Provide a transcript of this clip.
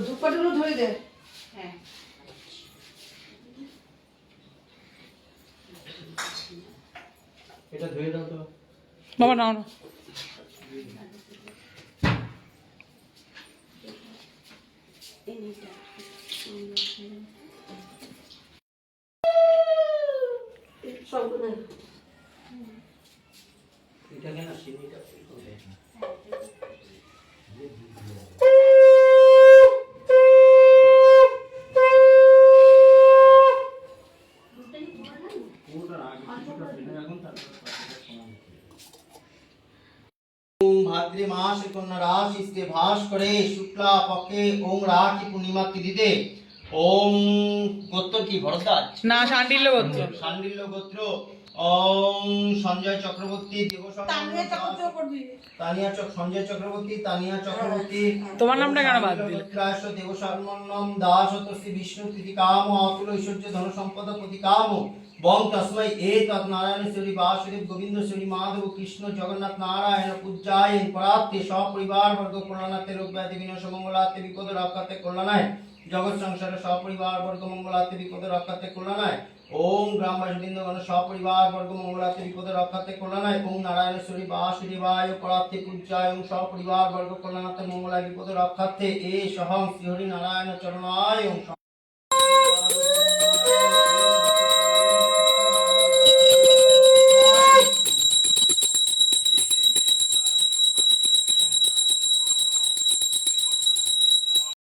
ধূপকাঠিগুলো ধরে দে। হ্যাঁ এটা ধুয়ে দাও তো বাবা, নাও না। সবগুলো এটা কেন চিনিটা করে भाद्रे मास कन्या राशि से भास करे शुक्ला पक्षे ओम राखी पूर्णिमा तिथिते ओम गोत्र की भरद्वाज না, শান্ডিল্য গোত্র। शांडिल्य गोत्र ओम संजय चक्रवर्ती তানিয়া চক্র করবি। संजय चक्रवर्ती तानिया चक्रवर्ती তোমার নামটা কেন বাদ দিলে? गोत्राश्व देवशर्मन्नम दासतस्य विष्णु तिथिकाम अतुल ऐश्वर्य धन संपद प्रतिकाम बम तस्मै एतत् नारायण श्री वासुदेव गोविंद श्री माधव कृष्ण जगन्नाथ नारायण पूज्याय परात्ते सपरिवार वर्ग कल्याणार्थे रोग व्याधि विनाश मंगलार्थे विपद रक्षार्थे कल्याणाय जगत संसार सपरिवार वर्ग मंगलार्थे विपद रक्षार्थे कल्याणाय ओम ग्रामवासीवृंद गण सपरिवार वर्ग मंगलार्थे विपद रक्षार्थे कल्याणाय ओम नारायण श्री वासुदेवाय परात्ते पूज्याय ओम सपरिवार वर्ग कल्याणार्थे मंगलाय विपद रक्षार्थे ए सहं श्री हरि नारायण चरणाय ओम